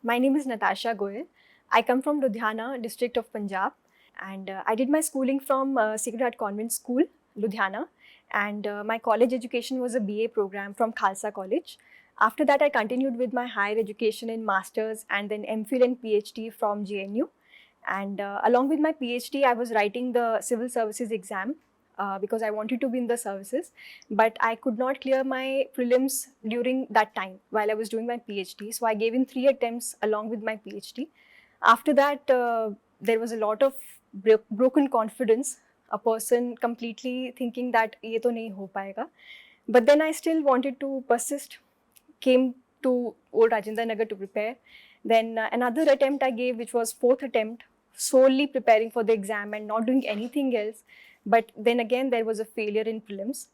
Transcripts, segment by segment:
My name is Natasha Goyal. I come from Ludhiana, district of Punjab, and I did my schooling from Sacred Heart Convent School, Ludhiana, and my college education was a BA program from Khalsa College. After that, I continued with my higher education in Masters and then MPhil and PhD from JNU. And along with my PhD, I was writing the civil services exam because I wanted to be in the services, but I could not clear my prelims during that time while I was doing my PhD. So I gave in 3 attempts along with my PhD. After that, there was a lot of broken confidence, a person completely thinking that ये तो नहीं हो पाएगा. But then I still wanted to persist, came to Old Rajendra Nagar to prepare. Then another attempt I gave, which was fourth attempt, solely preparing for the exam and not doing anything else. But then again, there was a failure in prelims.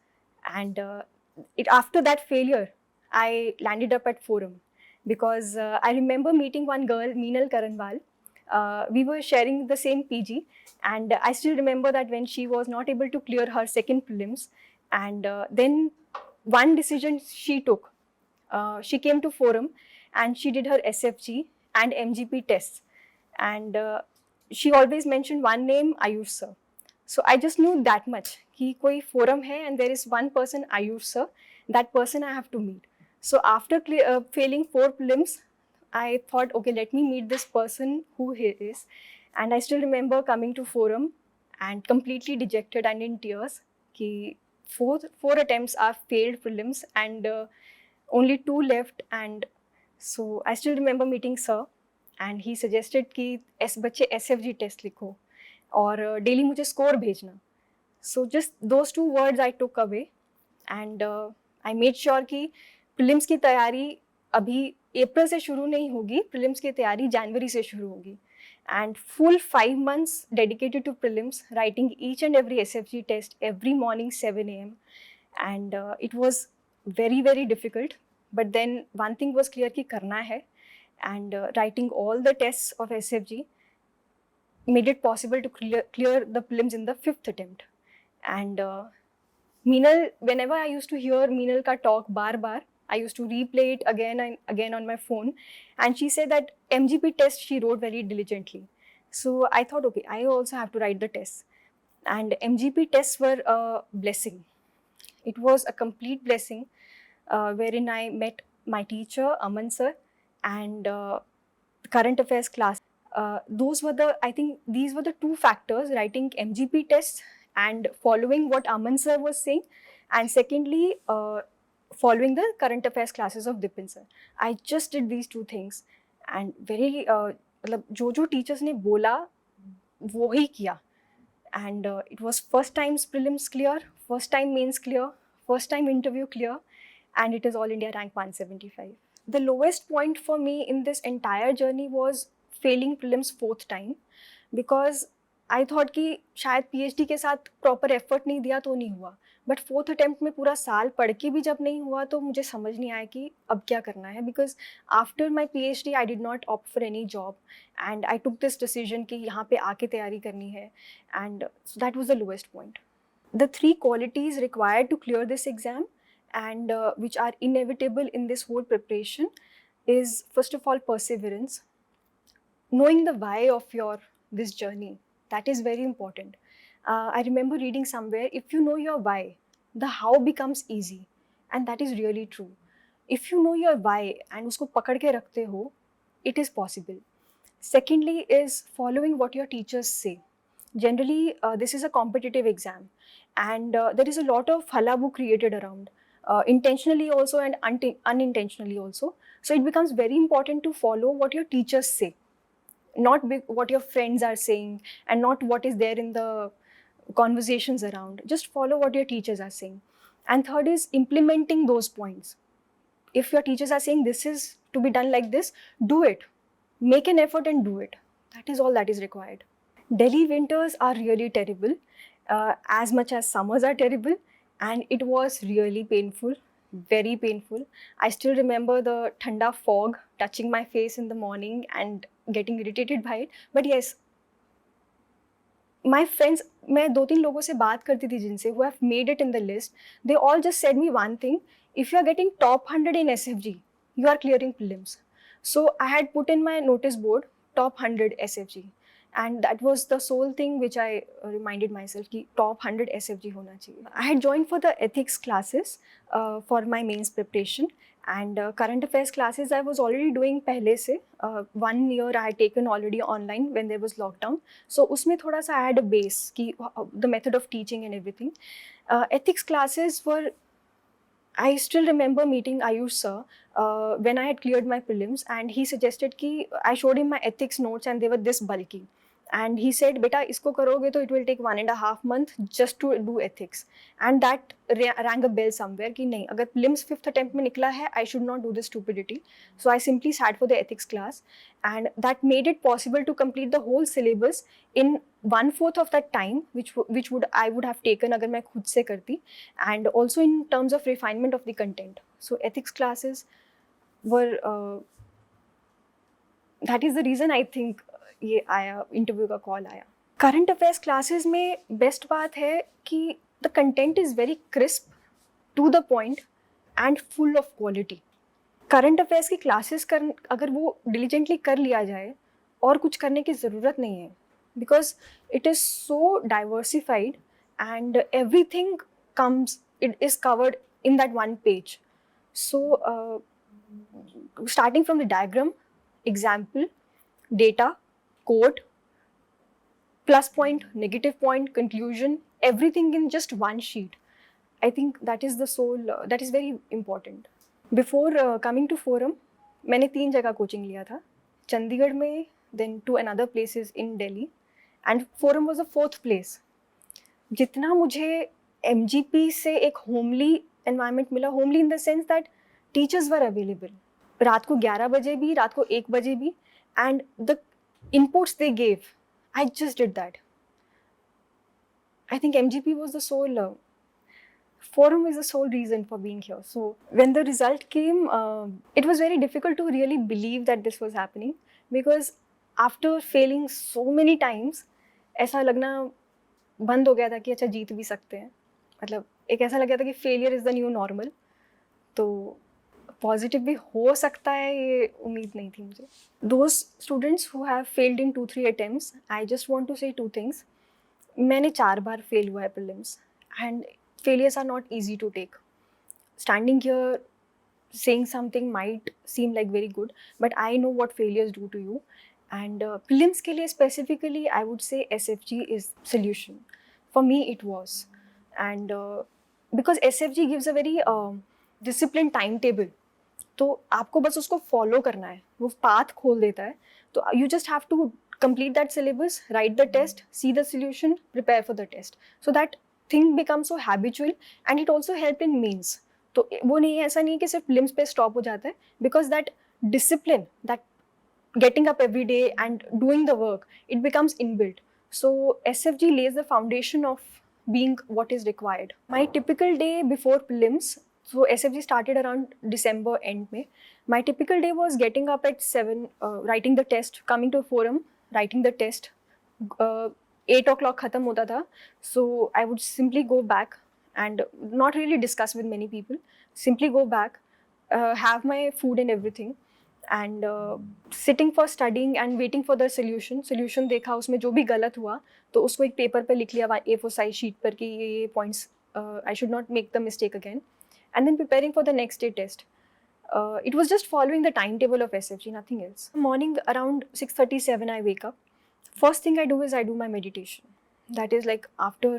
And after that failure, I landed up at Forum because I remember meeting one girl, Meenal Karanwal. We were sharing the same PG, and I still remember that when she was not able to clear her second prelims, and then one decision she took, she came to Forum and she did her SFG and MGP tests. And she always mentioned one name, Ayush sir. So I just knew that much कि कोई forum है and there is one person, Ayush sir. That person I have to meet. So after failing 4 prelims, I thought, okay, let me meet this person who he is. And I still remember coming to Forum and completely dejected and in tears कि four attempts are failed prelims and only 2 left. And so I still remember meeting sir and he suggested कि बच्चे SFG test लिखो और daily मुझे score भेजना. So just those 2 words I took away and I made sure कि prelims की तैयारी अभी अप्रैल से शुरू नहीं होगी, प्रीलिम्स की तैयारी जनवरी से शुरू होगी. And full 5 months dedicated to prelims, writing each and every SFG test every morning 7 a.m. And it was very, very difficult. But then one thing was clear कि करना है. And writing all the tests of SFG made it possible to clear the prelims in the 5th attempt. And Meenal, whenever I used to hear Meenal ka talk bar, I used to replay it again and again on my phone. And she said that MGP test she wrote very diligently. So I thought, okay, I also have to write the tests. And MGP tests were a blessing. It was a complete blessing wherein I met my teacher, Aman sir, and current affairs class. Those were I think these were the 2 factors, writing MGP tests and following what Aman sir was saying. And secondly, following the current affairs classes of Dipin sir. I just did these 2 things and very जो teachers ने बोला वो ही किया. And it was first time prelims clear, first time mains clear, first time interview clear, and it is all India rank 175. The lowest point for me in this entire journey was failing prelims 4th time because I thought कि शायद PhD के साथ proper effort नहीं दिया तो नहीं हुआ. But 4th attempt में पूरा साल पढ़ के भी जब नहीं हुआ तो मुझे समझ नहीं आया कि अब क्या करना है. Because after my PhD I did not opt for any job and I took this decision कि यहाँ पे आके तैयारी करनी है. And that was the lowest point. The 3 qualities required to clear this exam and which are inevitable in this whole preparation is, first of all, perseverance. Knowing the why of this journey, that is very important. I remember reading somewhere, if you know your why, the how becomes easy, and that is really true. If you know your why and उसको पकड़ के रखते हो, it is possible. Secondly is following what your teachers say. Generally, this is a competitive exam, and there is a lot of hullabaloo created around, intentionally also and unintentionally also. So it becomes very important to follow what your teachers say. not what your friends are saying and not what is there in the conversations around. Just follow what your teachers are saying. And third is implementing those points. If your teachers are saying this is to be done like this, do it. Make an effort and do it. That is all that is required. Delhi winters are really terrible, as much as summers are terrible, and it was really painful, very painful. I still remember the thanda fog touching my face in the morning and getting irritated by it. But yes, my friends, मैं दो तीन लोगों से बात करती थी जिनसे who have made it in the list, they all just said me one thing: if you are getting top 100 in SFG, you are clearing prelims. So I had put in my notice board top 100 SFG, and that was the sole thing which I reminded myself कि top 100 SFG होना चाहिए. I had joined for the ethics classes for my mains preparation. And current affairs classes I was already doing पहले से. 1 year I had taken already online when there was lockdown. So उसमें थोड़ा सा I had a base कि the method of teaching and everything. Ethics classes were, I still remember meeting Ayush sir when I had cleared my prelims, and he suggested कि I showed him my ethics notes and they were this bulky. And he said, beta, isko karoge to it will take 1.5 months just to do ethics. And that rang a bell somewhere कि नहीं, अगर prelims 5th attempt में निकला है, I should not do this stupidity. So I simply sat for the ethics class, and that made it possible to complete the whole syllabus in 1/4 of that time, which would I would have taken अगर मैं खुद से करती, and also in terms of refinement of the content. So ethics classes were that is the reason I think ये आया, interview का call आया. Current affairs classes में बेस्ट बात है कि the content is very crisp, to the point and full of quality. Current affairs की classes अगर वो डिलीजेंटली कर लिया जाए और कुछ करने की ज़रूरत नहीं है, because it is so diversified and everything comes, it is covered in that one page. So starting from the diagram, example, data, code, plus point, negative point, conclusion, everything in just one sheet. I think that is the sole, that is very important. Before coming to forum, मैंने 3 जगह coaching लिया था, चंडीगढ़ में, then to another places in Delhi, and forum was the 4th place. जितना मुझे MGP से एक homely environment मिला, homely in the sense that teachers were available. रात को 11 बजे भी, रात को 1 बजे भी, and the inputs they gave, I just did that. I think MGP was the sole, forum is the sole reason for being here. So when the result came, it was very difficult to really believe that this was happening, because after failing so many times, ऐसा लगना बंद हो गया था कि अच्छा जीत भी सकते हैं. मतलब एक ऐसा लग गया था कि failure is the new normal. तो पॉजिटिव भी हो सकता है, ये उम्मीद नहीं थी मुझे. Those students who have failed in 2-3 attempts, I just want to say 2 things. मैंने 4 बार फेल हुआ है prelims, and failures are not easy to take. Standing here saying something might seem like very good, but I know what failures do to you. And prelims के लिए specifically, I would say SFG is solution. For me, it was. And because SFG gives a very disciplined timetable, तो आपको बस उसको follow करना है, वो path खोल देता है. तो you just have to complete that syllabus, write the test, see the solution, prepare for the test. So that thing becomes so habitual, and it also helped in mains. तो वो नहीं है, ऐसा नहीं कि सिर्फ prelims पे stop हो जाता है, because that discipline, that getting up every day and doing the work, it becomes inbuilt. So SFG lays the foundation of being what is required. My typical day before prelims, so SFG started around December end में. My typical day was getting up at 7, writing the test, coming to forum, writing the test. 8 o'clock खत्म होता था, so I would simply go back and not really discuss with many people. Simply go back, have my food and everything, and sitting for studying and waiting for the solution देखा, उसमें जो भी गलत हुआ तो उसको एक पेपर पे लिख लिया, A4 size sheet पर कि ये points I should not make the mistake again, and then preparing for the next day test. It was just following the timetable of SFG, nothing else. Morning around 6:37 I wake up. First thing I do is I do my meditation. That is like after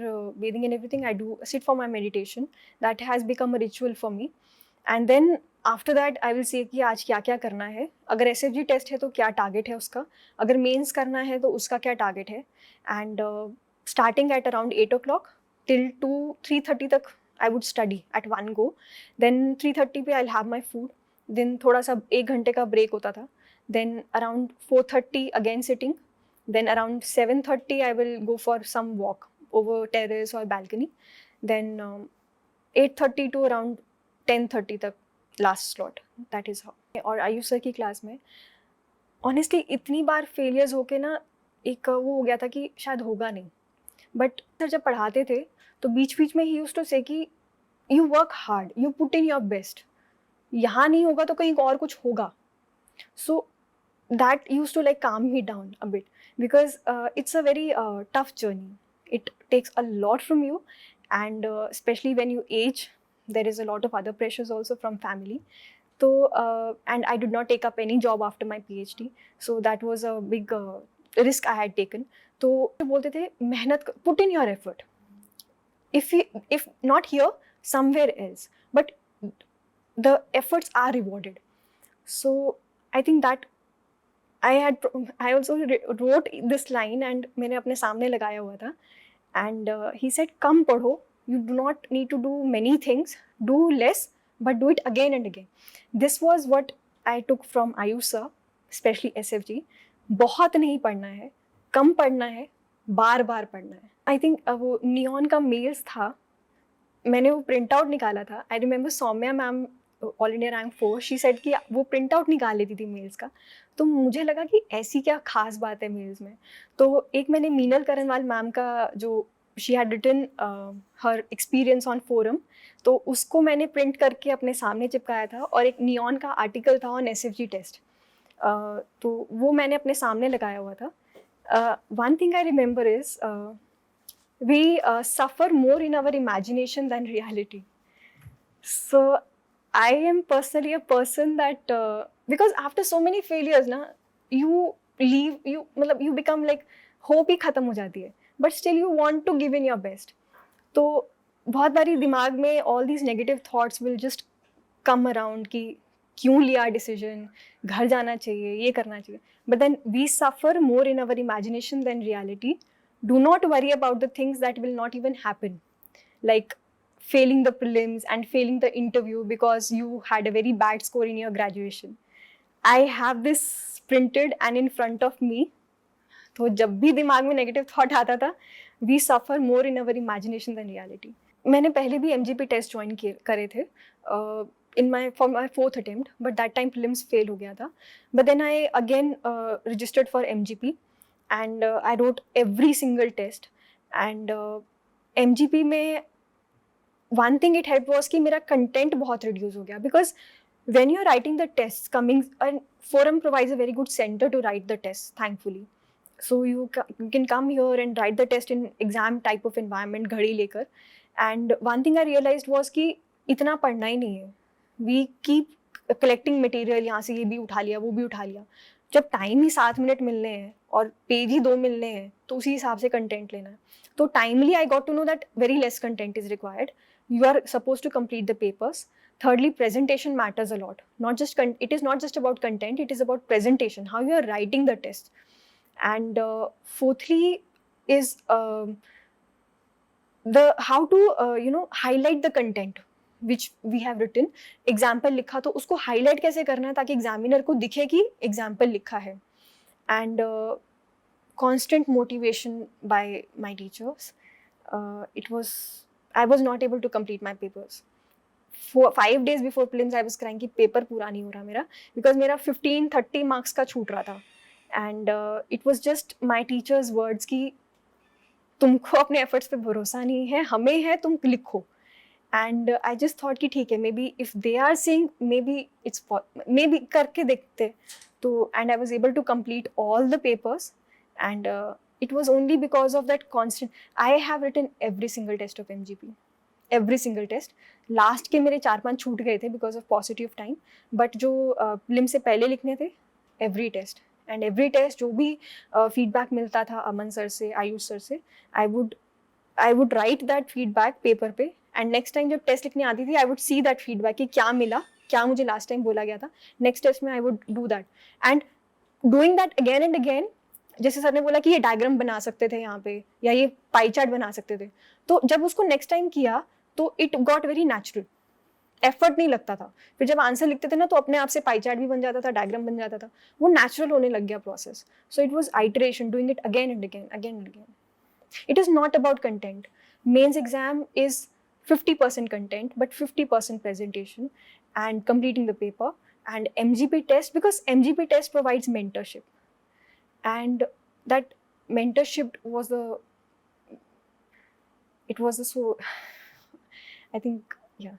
bathing and everything, I do sit for my meditation. That has become a ritual for me. And then after that I will say कि आज क्या क्या करना है, अगर SFG test है तो क्या टारगेट है उसका, अगर मेंस करना है तो उसका क्या टारगेट है. And starting at around 8 o'clock till 3:30 तक I would study at one go. Then 3:30 पे I have my food. Then थोड़ा सा 1 घंटे का ब्रेक होता था. Then around 4:30 again sitting. Then around 7:30 I will go for some walk over terrace और balcony. Then 8:30 to around 10:30 तक last slot. That is how. और आयुष सर की क्लास में ऑनेस्टली इतनी बार फेलियर्स होके ना एक वो हो गया था कि शायद होगा नहीं. बट सर जब पढ़ाते थे तो बीच बीच में ही यूज्ड टू से कि you work hard, you put in your best, यहाँ नहीं होगा तो कहीं और कुछ होगा. सो that used to like calm me down a bit, because it's a very tough journey. It takes a lot from you, and especially when you age, there is a lot of other pressures also from family. So and I did not take up any job after my PhD, so that was a big risk I had taken. तो बोलते थे मेहनत put in your effort, if not here, somewhere else, but the efforts are rewarded. So I think that I also wrote this line and मैंने अपने सामने लगाया हुआ था. And he said, कम पढ़ो, you do not need to do many things, do less, but do it again and again. This was what I took from Ayush sir, especially SFG. बहुत नहीं पढ़ना है, कम पढ़ना है, बार बार पढ़ना है. I think वो नियॉन का मेल्स था, मैंने वो प्रिंट आउट निकाला था. I remember Saumya ma'am, all India rank 4, she said कि वो प्रिंट आउट निकाल लेती थी मेल्स का. तो मुझे लगा कि ऐसी क्या खास बात है मेल्स में. तो एक मैंने मीनल करनवाल मैम का जो she had written her experience on forum, तो उसको मैंने प्रिंट करके अपने सामने चिपकाया था. और एक नियॉन का आर्टिकल था ऑन SFG टेस्ट, तो वो मैंने अपने सामने लगाया हुआ था. One thing I remember is we suffer more in our imagination than reality. So I am personally a person that because after so many failures na, you leave, you become like hope ही खत्म हो जाती है, but still you want to give in your best. तो बहुत बारी दिमाग में all these negative thoughts will just come around कि क्यों लिया डिसीजन, घर जाना चाहिए, ये करना चाहिए. But then we suffer more in our imagination than reality. Do not worry about the things that will not even happen, like failing the prelims and failing the interview because you had a very bad score in your graduation. I have this printed and in front of me. तो जब भी दिमाग में negative thought आता था, we suffer more in our imagination than reality. मैंने पहले भी MGP टेस्ट ज्वाइन करे थे for my 4th attempt, but that time prelims fail हो गया था. But then I again registered for MGP. And I wrote every single test. And MGP में one thing it helped was कि मेरा content बहुत reduce हो गया, because when you're writing the tests coming, and forum provides a very good center to write the tests, thankfully. So you can come here and write the test in exam type of environment, घड़ी लेकर. And one thing I realized was कि इतना पढ़ना ही नहीं है. We keep collecting material, यहाँ से ये भी उठा लिया, वो भी उठा लिया. जब टाइम ही 7 मिनट मिलने हैं और पेज ही 2 मिलने हैं, तो उसी हिसाब से कंटेंट लेना है. तो timely I got to know that very less content is required. You are suppose to complete the papers. Thirdly, presentation matters a lot. It is not just about content, it is about presentation, how you are writing the test. And fourthly is how to highlight the content which we have written. Example लिखा तो उसको highlight कैसे करना है ताकि examiner को दिखे कि example लिखा है. And constant motivation by my teachers. I was not able to complete my papers. 5 days before prelims I was crying कि पेपर पूरा नहीं हो रहा मेरा, because मेरा 15-30 मार्क्स का छूट रहा था. And it was just my teachers words कि तुमको अपने efforts पे भरोसा नहीं है, हमें है, तुम लिखो. And I just thought कि ठीक है, maybe if they are saying, maybe करके देखते. तो and I was able to complete all the papers. And it was only because of that constant. I have written every single test of MGP. Every single test. Last के मेरे 4-5 छूट गए थे because of positive time, but जो prelim से पहले लिखने थे, every test. And every test जो भी फीडबैक मिलता था अमन सर से, आयुष सर से, I would write that feedback paper पे एंड नेक्स्ट टाइम जब टेस्ट लिखने आती थी I would see that feedback कि क्या मिला, क्या मुझे लास्ट टाइम बोला गया था, नेक्स्ट टेस्ट में I would do that and doing that again and again. जैसे सर ने बोला कि ये डायग्राम बना सकते थे यहाँ पे या ये पाई चार्ट बना सकते थे, तो जब उसको नेक्स्ट टाइम किया तो it got very natural, effort नहीं लगता था. फिर जब आंसर लिखते थे ना तो अपने आप से पाई चार्ट भी बन जाता था, डायग्राम बन जाता था, वो नेचुरल होने लग गया process. So it was iteration, doing it again and again, again and again. It is not about content. Mains exam is 50% content but 50% presentation and completing the paper, and MGP test, because MGP test provides mentorship, and that mentorship was the so I think, yeah.